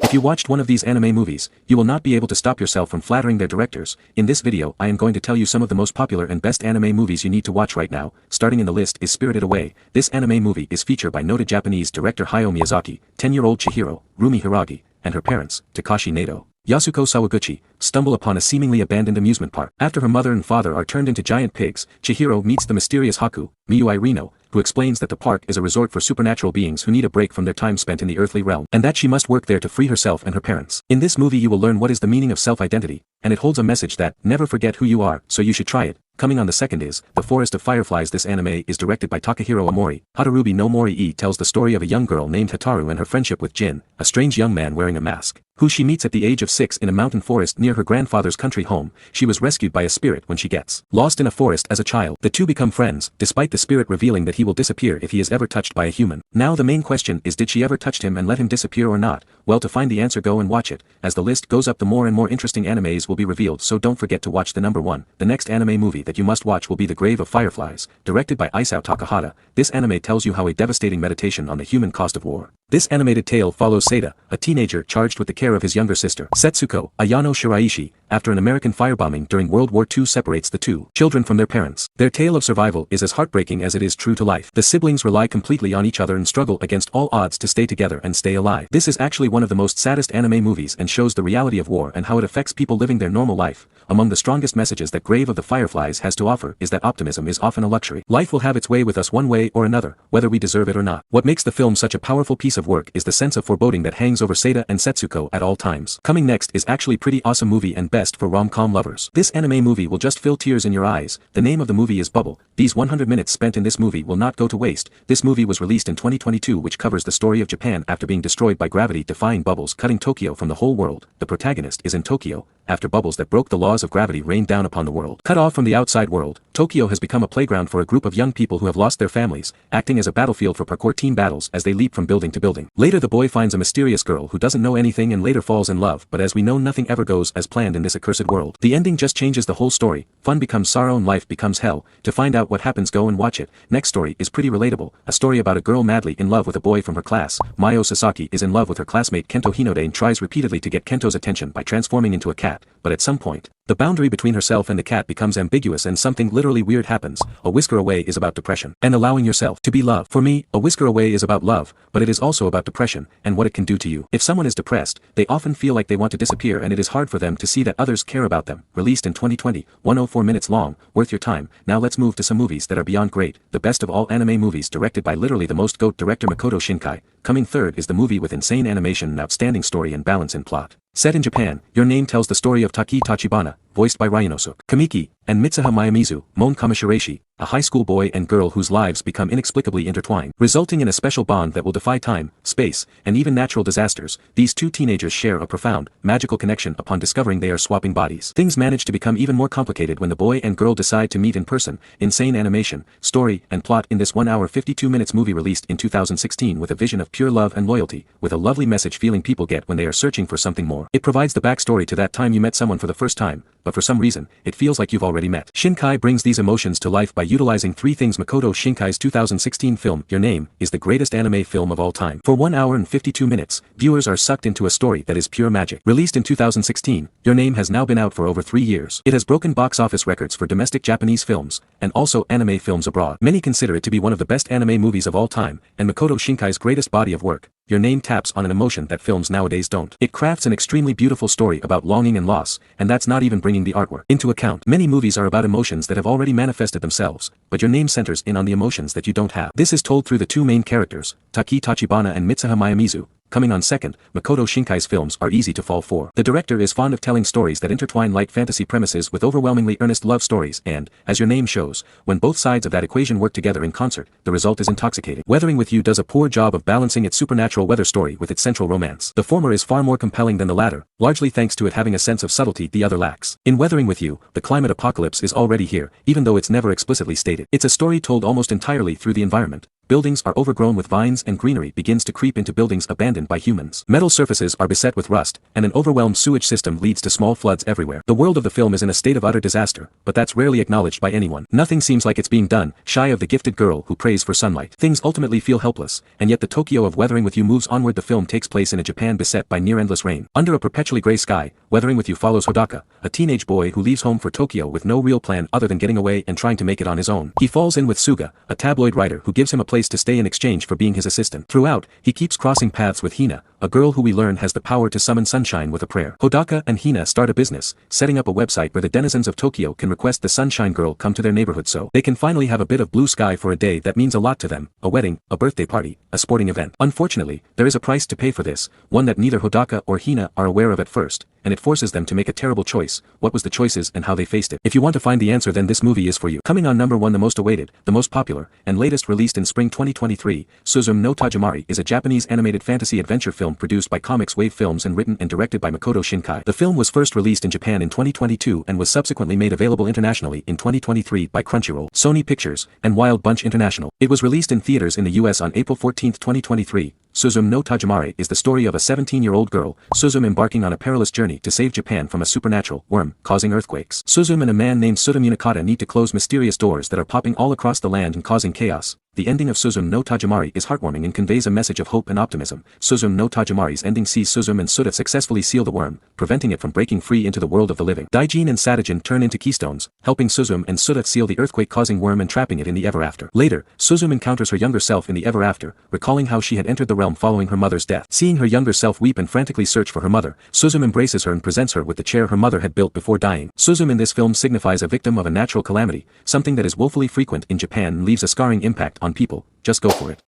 If you watched one of these anime movies, you will not be able to stop yourself from flattering their directors. In this video I am going to tell you some of the most popular and best anime movies you need to watch right now. Starting in the list is Spirited Away. This anime movie is featured by noted Japanese director Hayao Miyazaki, 10-year-old Chihiro, Rumi Hiragi, and her parents, Takashi Nato, Yasuko Sawaguchi, stumble upon a seemingly abandoned amusement park. After her mother and father are turned into giant pigs, Chihiro meets the mysterious Haku, Miyui Rino, who explains that the park is a resort for supernatural beings who need a break from their time spent in the earthly realm, and that she must work there to free herself and her parents. In this movie you will learn what is the meaning of self-identity, and it holds a message that, never forget who you are, so you should try it. Coming on the second is, The Forest of Fireflies. This anime is directed by Takahiro Omori. Hatarubi no Mori tells the story of a young girl named Hataru and her friendship with Jin, a strange young man wearing a mask, who she meets at the age of 6 in a mountain forest near her grandfather's country home. She was rescued by a spirit when she gets lost in a forest as a child. The two become friends, despite the spirit revealing that he will disappear if he is ever touched by a human. Now the main question is, did she ever touch him and let him disappear or not? Well, to find the answer, go and watch it. As the list goes up, the more and more interesting animes will be revealed, so don't forget to watch the number 1. The next anime movie that you must watch will be The Grave of Fireflies, directed by Isao Takahata. This anime tells you how a devastating meditation on the human cost of war. This animated tale follows Seita, a teenager charged with the care of his younger sister, Setsuko. Ayano Shiraishi, after an American firebombing during World War II separates the two children from their parents. Their tale of survival is as heartbreaking as it is true to life. The siblings rely completely on each other and struggle against all odds to stay together and stay alive. This is actually one of the most saddest anime movies and shows the reality of war and how it affects people living their normal life. Among the strongest messages that Grave of the Fireflies has to offer is that optimism is often a luxury. Life will have its way with us one way or another, whether we deserve it or not. What makes the film such a powerful piece of work is the sense of foreboding that hangs over Seita and Setsuko at all times. Coming next is actually pretty awesome movie and best for rom-com lovers. This anime movie will just fill tears in your eyes. The name of the movie is Bubble. These 100 minutes spent in this movie will not go to waste. This movie was released in 2022, which covers the story of Japan after being destroyed by gravity-defying bubbles cutting Tokyo from the whole world. The protagonist is in Tokyo, after bubbles that broke the laws of gravity rained down upon the world. Cut off from the outside world, Tokyo has become a playground for a group of young people who have lost their families, acting as a battlefield for parkour team battles as they leap from building to building. Later the boy finds a mysterious girl who doesn't know anything and later falls in love, but as we know, nothing ever goes as planned in this accursed world. The ending just changes the whole story. Fun becomes sorrow and life becomes hell. To find out what happens, go and watch it. Next story is pretty relatable, a story about a girl madly in love with a boy from her class. Mayo Sasaki is in love with her classmate Kento Hinode and tries repeatedly to get Kento's attention by transforming into a cat, but at some point, the boundary between herself and the cat becomes ambiguous and something literally weird happens. A Whisker Away is about depression and allowing yourself to be loved. For me, A Whisker Away is about love, but it is also about depression and what it can do to you. If someone is depressed, they often feel like they want to disappear and it is hard for them to see that others care about them. Released in 2020, 104 minutes long, worth your time. Now let's move to some movies that are beyond great. The best of all anime movies, directed by literally the most GOAT director Makoto Shinkai. Coming third is the movie with insane animation and outstanding story and balance in plot. Set in Japan, Your Name tells the story of Taki Tachibana, voiced by Ryanosuke Kamiki, and Mitsuha Mayamizu, Mon Kamishiraishi, a high school boy and girl whose lives become inexplicably intertwined, resulting in a special bond that will defy time, space, and even natural disasters. These two teenagers share a profound, magical connection upon discovering they are swapping bodies. Things manage to become even more complicated when the boy and girl decide to meet in person. Insane animation, story, and plot in this 1 hour 52 minutes movie released in 2016 with a vision of pure love and loyalty, with a lovely message feeling people get when they are searching for something more. It provides the backstory to that time you met someone for the first time, but for some reason, it feels like you've already met. Shinkai brings these emotions to life by utilizing 3 things. Makoto Shinkai's 2016 film, Your Name, is the greatest anime film of all time. For 1 hour and 52 minutes, viewers are sucked into a story that is pure magic. Released in 2016, Your Name has now been out for over 3 years. It has broken box office records for domestic Japanese films, and also anime films abroad. Many consider it to be one of the best anime movies of all time, and Makoto Shinkai's greatest body of work. Your Name taps on an emotion that films nowadays don't. It crafts an extremely beautiful story about longing and loss, and that's not even bringing the artwork into account. Many movies are about emotions that have already manifested themselves, but Your Name centers in on the emotions that you don't have. This is told through the 2 main characters, Taki Tachibana and Mitsuha Mayamizu. Coming on second, Makoto Shinkai's films are easy to fall for. The director is fond of telling stories that intertwine light fantasy premises with overwhelmingly earnest love stories and, as Your Name shows, when both sides of that equation work together in concert, the result is intoxicating. Weathering With You does a poor job of balancing its supernatural weather story with its central romance. The former is far more compelling than the latter, largely thanks to it having a sense of subtlety the other lacks. In Weathering With You, the climate apocalypse is already here, even though it's never explicitly stated. It's a story told almost entirely through the environment. buildings are overgrown with vines and greenery begins to creep into buildings abandoned by humans. Metal surfaces are beset with rust, and an overwhelmed sewage system leads to small floods everywhere. The world of the film is in a state of utter disaster, but that's rarely acknowledged by anyone. Nothing seems like it's being done, shy of the gifted girl who prays for sunlight. Things ultimately feel helpless, and yet the Tokyo of Weathering with You moves onward. The film takes place in a Japan beset by near-endless rain. Under a perpetually gray sky, Weathering with You follows Hodaka, a teenage boy who leaves home for Tokyo with no real plan other than getting away and trying to make it on his own. He falls in with Suga, a tabloid writer who gives him a place to stay in exchange for being his assistant. Throughout, he keeps crossing paths with Hina, a girl who we learn has the power to summon sunshine with a prayer. Hodaka and Hina start a business, setting up a website where the denizens of Tokyo can request the Sunshine Girl come to their neighborhood so they can finally have a bit of blue sky for a day that means a lot to them, a wedding, a birthday party, a sporting event. Unfortunately, there is a price to pay for this, one that neither Hodaka or Hina are aware of at first, and it forces them to make a terrible choice. What was the choices and how they faced it? If you want to find the answer, then this movie is for you. Coming on number 1, the most awaited, the most popular, and latest released in spring 2023, Suzume no Tajimari is a Japanese animated fantasy adventure film produced by Comics Wave Films and written and directed by Makoto Shinkai. The film was first released in Japan in 2022 and was subsequently made available internationally in 2023 by Crunchyroll, Sony Pictures, and Wild Bunch International. It was released in theaters in the US on April 14, 2023. Suzume no Tajimari is the story of a 17-year-old girl, Suzume, embarking on a perilous journey to save Japan from a supernatural worm causing earthquakes. Suzume and a man named Suda Munakata need to close mysterious doors that are popping all across the land and causing chaos. The ending of Suzume no Tajimari is heartwarming and conveys a message of hope and optimism. Suzume no Tajimari's ending sees Suzume and Suda successfully seal the worm, preventing it from breaking free into the world of the living. Daijin and Satojin turn into keystones, helping Suzume and Suda seal the earthquake-causing worm and trapping it in the ever after. Later, Suzume encounters her younger self in the ever after, recalling how she had entered the realm following her mother's death. Seeing her younger self weep and frantically search for her mother, Suzume embraces her and presents her with the chair her mother had built before dying. Suzume in this film signifies a victim of a natural calamity, something that is woefully frequent in Japan and leaves a scarring impact on people. Just go for it.